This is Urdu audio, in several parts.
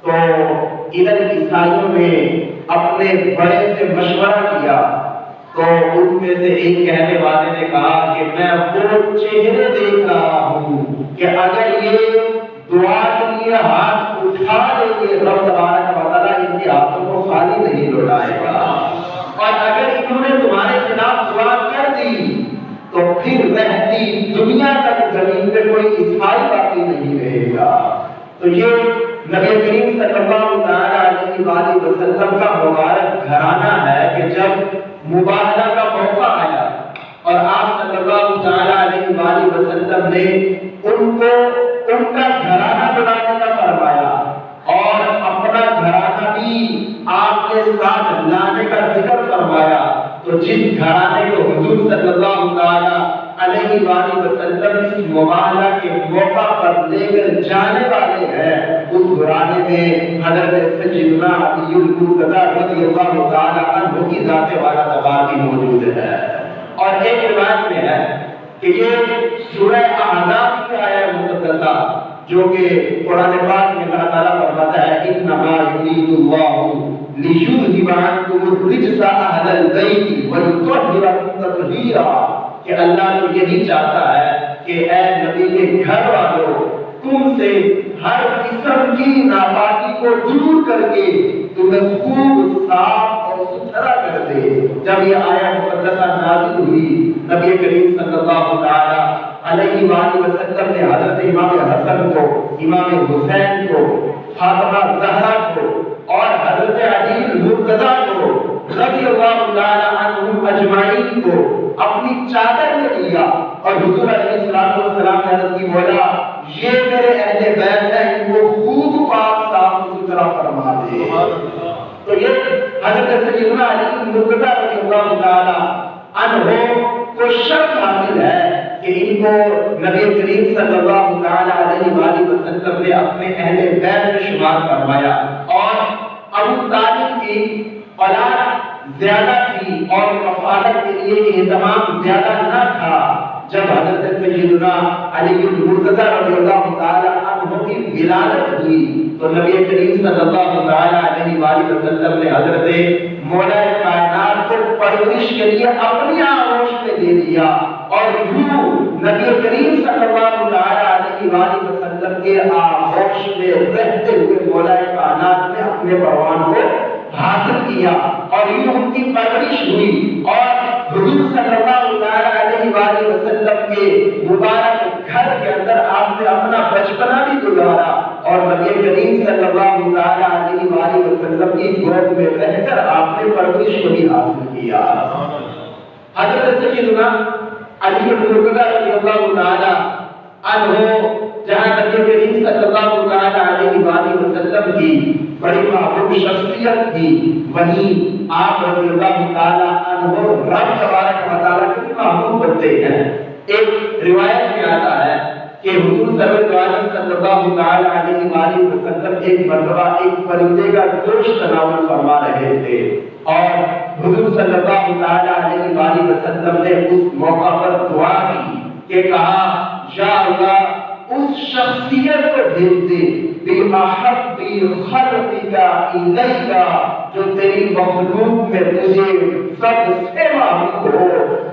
تو ادھر عیسائیوں نے اپنے بڑے سے مشورہ کیا، تو ان میں سے ایک کہنے والے نے کہا کہ میں وہ چہرے دیکھ رہا ہوں کہ اگر یہ دعا کے لیے ہاتھ اٹھا دیں گے رب تبارک و تعالیٰ ان کے ہاتھوں کو خالی نہیں لوٹائے گا، اور اگر انہوں نے تمہارے خلاف دعا کر دی تو پھر رہتی دنیا تک زمین پہ کوئی عیسائی باقی نہیں رہے گا۔ تو یہ نبی کریم صلی اللہ علیہ وآلہ وسلم کا مبارک گھرانہ ہے کہ جب مباہلہ کا موقع آیا اور آپ صلی اللہ علیہ وآلہ وسلم نے ان کو ان کا گھرانہ بنانے کا فرمایا اور اپنا گھرانہ بھی آپ کے ساتھ لانے کا ذکر فرمایا، تو جس گھرانے کو حضور صلی اللہ علیہ وآلہ وسلم اس مباہلہ کے موقع پر لے کر جانے والے ہیں، اس گھرانے میں حضرت سیدنا علی المرتضیٰ رضی اللہ تعالی عنہ کی ذات والا تبار بھی موجود ہے۔ اور ایک روایت میں ہے کہ یہ سورہ احزاب کی آیت مقدسہ جو کہ قرآن پاک میں اللہ تعالیٰ فرماتا ہے انما یرید اللہ لیذھب عنکم الرجس اہل البیت ویطہرکم تطہیرا، کہ اللہ تو یہی چاہتا ہے کہ اے نبی کے گھر والوں تم سے ہر قسم کی ناپاکی کو دور کر کے تمہیں خوب صاف اور ستھرا کر دے۔ جب یہ آیت مقدسہ نازل ہوئی، نبی کریم صلی اللہ علیہ وآلہ وسلم نے حضرت امام حسن کو، امام حسین کو، فاطمہ زہرا کو اور حضرت علی المرتضیٰ کو رضی اللہ تعالی عنہم اجمعین کو اپنی چادر میں لیا اور حضور علیہ السلام نے عرض کی مولا یہ میرے اہل بیت ہیں، ان کو خوب پاک صاف ستھرا فرما دے۔ تو یہ حضرت سیدنا علی المرتضیٰ رضی اللہ تعالی عنہ کو شرف حاصل ہے کہ ان کو نبی کریم صلی اللہ علیہ وآلہ وسلم نے اپنے اہل بیت میں شمار فرمایا، اور ابو طالب کی اولاد زیادہ تھی اور کفالت کے لیے اہتمام زیادہ نہ تھا۔ جب حضرت سیدنا علی المرتضیٰ رضی اللہ تعالی عنہ کی ولادت ہوئی تو نبی کریم صلی اللہ علیہ وآلہ وسلم نے حضرت مولا کائنات کو پرورش کے لیے اپنی آغوش میں دے دیا، اور یوں نبی کریم صلی اللہ علیہ وآلہ وسلم کے آغوش میں رہتے ہوئے مولا کائنات نے اپنے پروان کو حاصل کیا، اور یوں ان کی پرورش ہوئی، اور حضور صلی اللہ علیہ وآلہ وسلم کے مبارک گھر کے اندر آپ نے اپنا بچپنا بھی گزارا، اور نبی کریم صلی اللہ علیہ وآلہ وسلم کی گود میں رہ کر آپ نے پرورش کو بھی حاصل کیا۔ حضرت سیدنا علی المرتضیٰ رضی اللہ تعالی عنہ جہاں نبی کریم صلی اللہ علیہ وآلہ وسلم کی بڑی محبوب شخصیت تھی، وہیں آپ رضی اللہ تعالی عنہ رب تبارک و تعالیٰ کے محبوب بنتے ہیں۔ ایک روایت میں آتا ہے کہ حضور صلی اللہ علیہ وآلہ وسلم ایک مرتبہ ایک پرندے کا گوشت تناول فرما رہے تھے، اور حضور صلی اللہ علیہ وآلہ وسلم نے اس موقع پر دعا کی کہ کہا یا اللہ اس شخصیت کو بھیج دے بِأَحَبِّ خَلْقِكَ إِلَيْكَ جو تیری مخلوق میں تجھے سب سے محبوب ہو،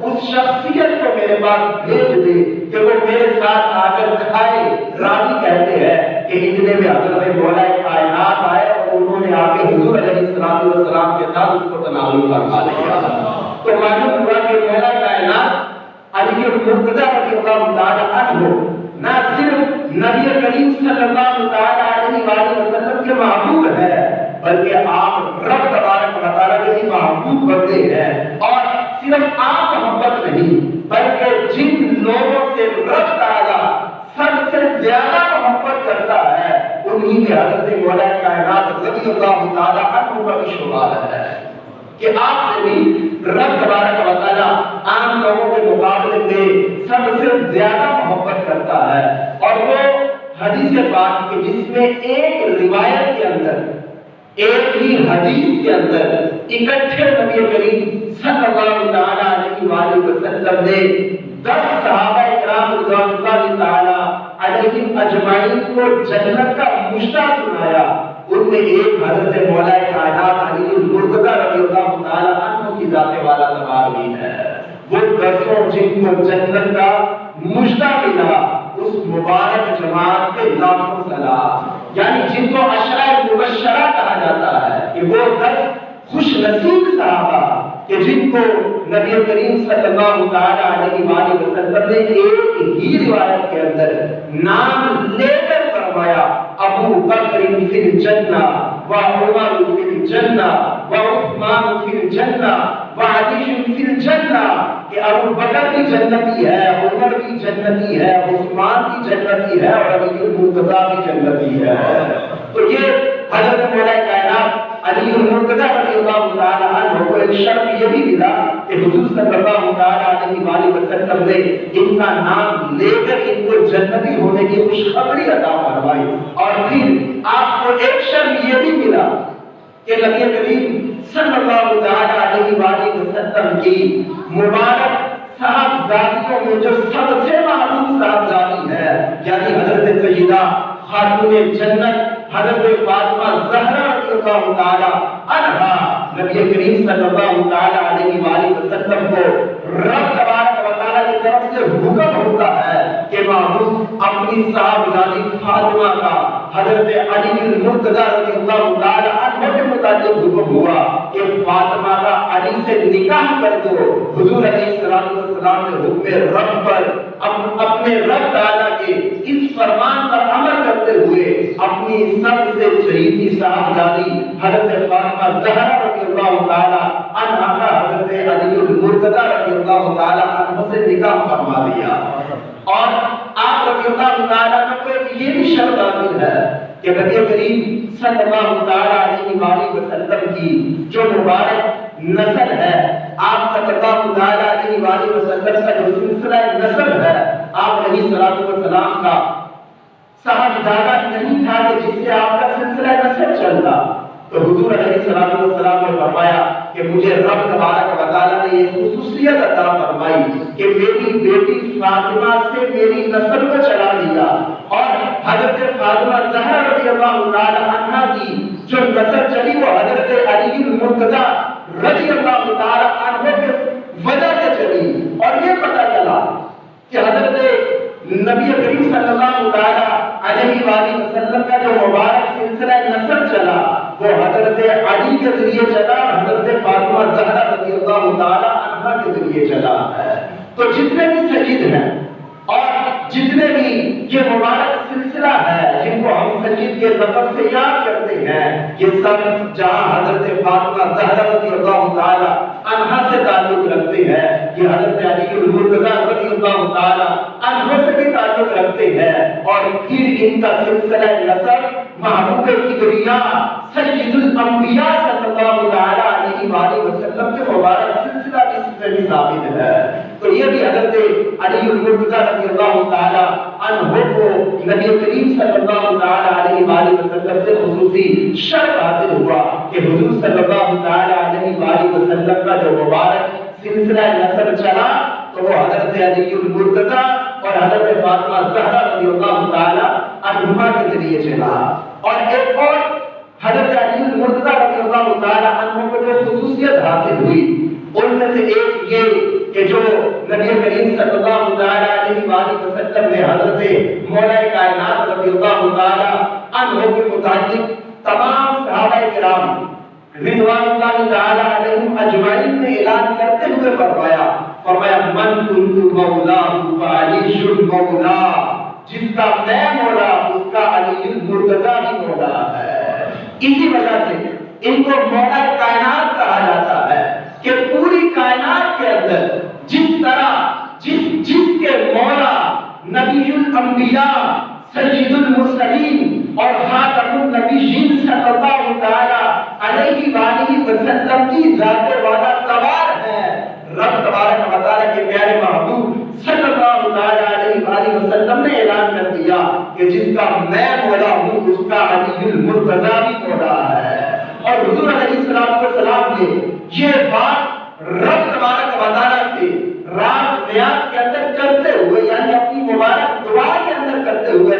اس شخصیت کو میرے پاس بھیج دے کہ وہ میرے ساتھ آ کر کھائے۔ راوی کہتے ہیں کہ اتنے میں حضرت مولا کائنات آئے اور انہوں نے آ کے حضور علیہ السلام کے ساتھ اس کو تناول فرما لیا۔ تو معلوم ہوا کہ مولا کائنات علی المرتضیٰ رضی اللہ تعالی عنہ نہ صرف نبی کریم صلی اللہ علیہ وآلہ وسلم کے محبوب ہے، بلکہ آپ رب تبارک و تعالیٰ کے بھی محبوب بنتے ہیں، اور صرف آپ محبت نہیں بلکہ جن لوگوں سے رب تعالیٰ سب سے زیادہ محبت کرتا ہے انہی میں حضرت مولا کائنات رضی اللہ تعالی عنہ کا بھی شمار ہے کہ آپ سے بھی رب تبارک و تعالیٰ عام لوگوں کے مقابلے میں سب سے زیادہ محبت کرتا ہے۔ اور وہ حدیث پاک کے جس میں ایک روایت کے اندر ایک ہی حدیث کے اندر اکٹھے نبی کریم صلی اللہ علیہ وآلہ وسلم نے 10 صحابہ کرام رضوان اللہ تعالی علیہم اجمعین کو جنت کا مشتہ سنایا، ان میں ایک حضرت مولا کائنات علی المرتضی رضی اللہ تعالی عنہ کی ذات والا تبار بھی ہے۔ وہ دسوں جن کو جنت کا مشتہ ملا، اس مبارک جماعت کے لاکھوں سلام، یعنی جن کو عشرہ مبشرہ کہا جاتا ہے کہ وہ 10 خوش نصیب صحابہ کہ جن کو نبی کریم صلی اللہ تعالی علیہ وآلہ وسلم نے ایک ہی روایت کے اندر نام لے کر فرمایا ابو بکر فی الجنہ و عمر فی الجنہ و عثمان فی الجنہ و علی فی الجنہ، کہ ابو بکر بھی جنتی ہے، عمر بھی جنتی ہے، عثمان بھی جنتی ہے اور علی المرتضی بھی جنتی ہے۔ تو یہ حضرت مولا کائنات علی المرتضی رضی اللہ تعالی عنہ کو ایک شرف یہ بھی ملا کہ حضور صلی اللہ تعالی علیہ وآلہ وسلم نے ان کا نام لے کر ان کو جنتی ہونے کی خوشخبری عطا فرمائی، اور پھر آپ کو ایک شرف یہ بھی ملا کہ نبی کریم صلی اللہ تعالی علیہ وآلہ وسلم کی مبارک صاحبزادیوں میں جو سب سے محبوب صاحبزادی ہے، یعنی حضرت سیدہ خاتون جنت حضرت فاطمہ زہرا رضی اللہ تعالی عنہا، نبی کریم صلی اللہ تعالی علیہ وآلہ وسلم کو رب تبارک و تعالی کی طرف سے حکم ہوتا ہے کہ محبوب اپنی صاحبزادی فاطمہ کا حضرت علی المرتضی رضی اللہ تعالی عنہ کے متعلق حکم ہوا کہ فاطمہ کا علی سے نکاح کر دو۔ حضور علیہ السلام نے حکم رب پر اپنے رب تعالی کے اس فرمان پر عمل کرتے ہوئے اپنی سب سے چہیتی صاحبزادی حضرت فاطمہ زہرا رضی اللہ تعالی عنہا کا حضرت علی المرتضی رضی اللہ تعالی عنہ سے نکاح فرما دیا، اور آپ رضی اللہ تعالی عنہ کو یہ بھی شرط حاصل ہے کہ نبی کریم صلی اللہ تعالی علیہ وآلہ وسلم کی جو مبارک نسل ہے، آپ صلی اللہ تعالی علیہ وآلہ وسلم کا جو سلسلہ نسل ہے، آپ علیہ الصلوۃ والسلام کا صاحبزادہ نہیں تھا کہ جس سے آپ کا سلسلہ نسل چلتا، تو حضور علیہ الصلوۃ والسلام نے فرمایا کہ مجھے رب تبارک و تعالی نے یہ خصوصیت عطا فرمائی کہ میری بیٹی فاطمہ سے میری نسل کو چلا دیا، اور حضرت فاطمہ زہرا رضی اللہ تعالی عنہا کی جو نسل چلی وہ حضرت علی المرتضی رضی اللہ تعالی عنہ کے وجہ سے چلی، اور یہ پتہ چلا کہ حضرت نبی کریم صلی اللہ تعالی علیہ وآلہ وسلم کا جو مبارک سلسلہ نسل چلا وہ حضرت علی کے ذریعے چلا، حضرت فاطمہ زہرا رضی اللہ تعالی عنہا کے ذریعے چلا ہے۔ تو جتنے بھی سید ہیں اور جتنے بھی یہ مبارک سلسلہ ہے جن کو ہم سید کے لقب سے یاد کرتے ہیں، یہ سب جہاں حضرت فاطمہ زہرا رضی اللہ تعالی عنہا سے تعلق رکھتے ہیں، یہ حضرت علی المرتضی رضی اللہ تعالی عنہ سے بھی تعلق رکھتے ہیں، اور پھر ان کا سلسلہ نسب محبوب کبریا سید الانبیاء صلی اللہ تعالی علیہ وآلہ وسلم کے مبارک سلسلہ اس سے بھی ثابت ہے۔ تو یہ بھی حضرت علی المرتضی رضی اللہ تعالی عنہ کو نبی کریم صلی اللہ تعالی علیہ وآلہ وسلم سے خصوصی شرف حاصل ہوا کہ حضور صلی اللہ تعالی علیہ وآلہ وسلم کا جو مبارک سلسلہ نسب چلا تو وہ حضرت علی المرتضی اور حضرت فاطمہ زہرا رضی اللہ تعالی عنہما کے ذریعے چلا، اور ایک اور حضرت علی المرتضی رضی اللہ تعالی عنہ کو جو خصوصیت حاصل ہوئی ان میں سے ایک یہ کہ جو نبی کریم صلی اللہ تعالی علیہ وآلہ وسلم نے حضرت مولا کائنات رضی اللہ تعالی عنہ کے متعلق تمام صحابہ کرام رضوان اللہ تعالی علیہم اجمعین نے اعلان کرتے ہوئے فرمایا من کنت مولا فعلی مولا، جس کا میں مولا اس کا علی المرتضی بھی مولا ہے۔ اسی وجہ سے ان کو مولا کائنات کہا جاتا ہے کہ پوری کائنات کے اندر جس طرح جس کے مولا نبی الانبیاء سید المرسلین اور خاتم النبیین صلی اللہ تعالی علیہ وآلہ وسلم کی ذات والا تبار ہے، رب تبارک و تعالی کے پیارے محبوب صلی اللہ تعالی علیہ وآلہ وسلم نے اعلان کر دیا کہ جس کا میں مولا ہوں اس کا علی المرتضی بھی مولا ہے، اور حضور علیہ السلام نے یہ بات رب تبارک و تعالی سے راز نیاز کے اندر کرتے ہوئے، یعنی اپنی مبارک دعا کے اندر کرتے ہوئے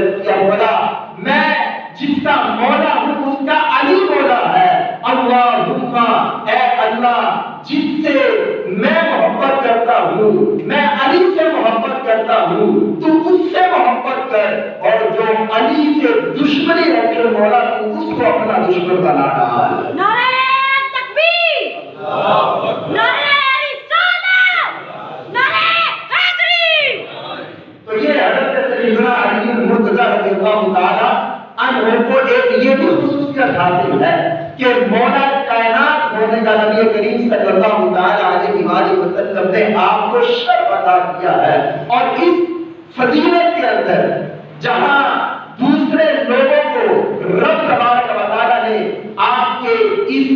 سے دشمنی رکھے مولا تو اس کو اپنا دشمن بنا ڈال۔ نعرہ تکبیر، نعرہ رسالت، نعرہ حیدری۔ تو یہ حضرت سیدنا علی مرتضیٰ رضی اللہ تعالیٰ عنہ کو ایک یہ بھی خصوصیت حاصل ہے کہ مولا کائنات ہونے کا نبی کریم صلی اللہ علیہ وسلم نے آپ کو شرف عطا کیا ہے، اور اس فضیلت کے اندر جہاں دوسرے لوگوں کو رب تبارک و تعالیٰ نے آپ کے اس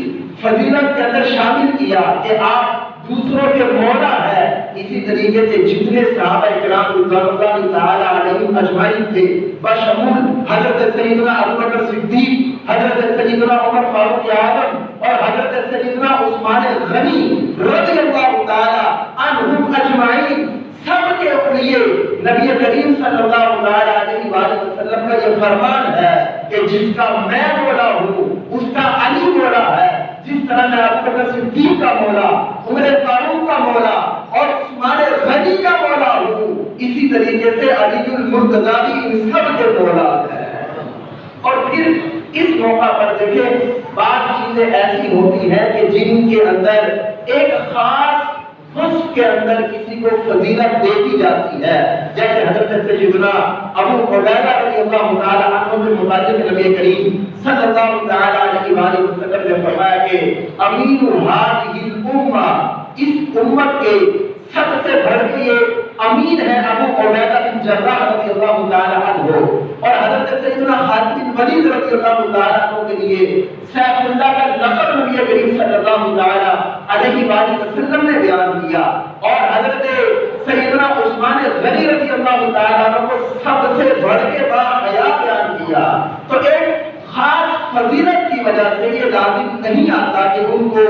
فضیلت کے اندر شامل کیا کہ آپ دوسروں کے مولا ہے، اسی طریقے سے جتنے صحابہ کرام رضوان اللہ تعالی علیہم اجمعین تھے بشمول حضرت سیدنا ابوبکر صدیق، حضرت سیدنا عمر فاروق اعظم اور حضرت سیدنا عثمان غنی رضی اللہ تعالی عنہم اجمعین، سب کے لیے نبی کریم صلی اللہ علیہ وسلم کا یہ فرمان ہے کہ جس کا میں مولا ہوں اس کا علی مولا ہے، جس طرح میں ابوبکر صدیق کا مولا، عمر فاروق کا مولا اور عثمان غنی کا مولا ہوں، اسی طریقے سے علی المرتضیٰ بھی ان سب کے مولا ہے۔ اور پھر اس موقع پر دیکھیں بعض چیزیں ایسی ہوتی ہیں کہ جن کے اندر ایک خاص اس کے اندر کسی کو فضیلت دے دی جاتی ہے، جیسے حضرت سیدنا ابو عبیدہ رضی اللہ تعالی عنہ کے متعلق نبی کریم صلی اللہ علیہ وسلم نے فرمایا کہ امین هذه الامہ، اس امت کے سب سے بڑھ کے یہ امین ہے ابو عبیدہ بن جراح رضی اللہ تعالی عنہ، اور حضرت سیدنا خالد بن ولید رضی اللہ تعالی عنہ کے لیے سیف اللہ کا لقب نبی کریم صلی اللہ علیہ وسلم نے بیان کیا، اور حضرت سیدنا عثمان غنی رضی اللہ تعالی عنہ کو سب سے بڑھ کے باحیا بیان کیا۔ تو ایک خاص فضیلت کی وجہ سے یہ لازم نہیں آتا کہ ان کو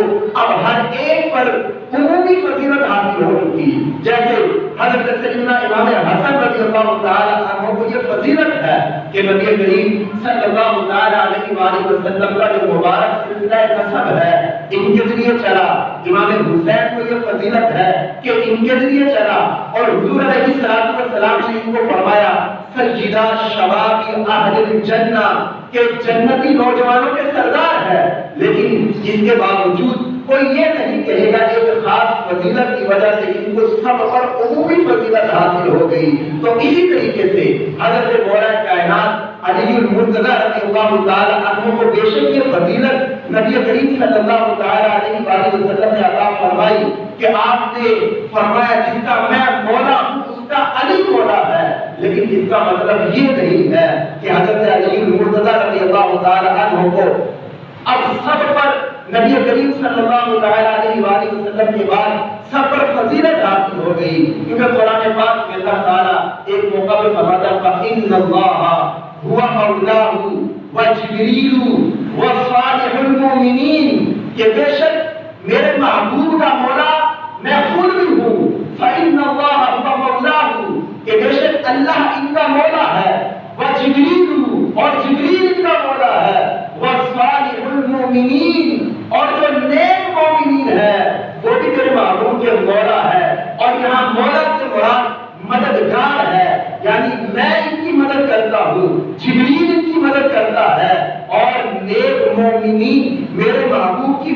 اب ہر ایک پر عمومی فضیلت حاصل ہو چکی، جیسے حضرت سیدنا امام حسن رضی اللہ تعالی عنہ کو یہ فضیلت ہے کہ نبی کریم صلی اللہ علیہ وسلم کا جو مبارک سلسلہ نسب ہے ان کے ذریعے چلا، امام حسین کو یہ فضیلت ہے کہ ان کے ذریعے چلا، اور حضور علیہ السلام نے ان کو فرمایا سیدہ شباب اہل الجنہ کہ جنتی نوجوانوں کے سردار ہے، لیکن اس کے باوجود کوئی یہ نہیں کہے گا ایک خاص فضیلت کی وجہ سے ان کو سب پر عمومی فضیلت حاصل ہو گئی۔ تو اسی طریقے سے حضرت مولا کائنات علی المرتضیٰ رضی اللہ تعالی عنہ کو بے شک یہ فضیلت نبی کریم صلی اللہ علیہ وسلم نے عطا فرمائی کہ آپ نے فرمایا جس کا میں مولا ہوں اس کا علی مولا ہے، لیکن اس کا مطلب یہ نہیں ہے کہ حضرت علی المرتضیٰ رضی اللہ تعالی عنہ کو اب سب پر نبی کریم صلی اللہ علیہ وسلم کے بعد سب پر فضیلت حاصل ہو گئی، کیونکہ قرآن پاک میں اللہ تعالیٰ ایک موقع پہ فرماتا ہے فَإِنَّ اللَّهَ هُوَ مَوْلَاهُ وَجِبْرِيلُ وَصَالِحُ الْمُؤْمِنِينَ کہ بے شک میرے محبوب کا مولا میں خود بھی ہوں، فَإِنَّ اللَّهَ هُوَ مَوْلَاهُ کہ بے شک اللہ ان کا مولا ہے، وَجِبْرِيلُ اور جبریل ان کا مولا ہے، وَصَالِحُ الْمُؤْمِنِينَ اور جو نیک مومنین ہے وہ بھی میرے محبوب کے مولا ہے۔ اور یہاں مولا سے مراد مددگار ہے، یعنی میں ان کی مدد کرتا ہوں، جبریل ان کی مدد کرتا ہے، اور نیک مومنین میرے محبوب کی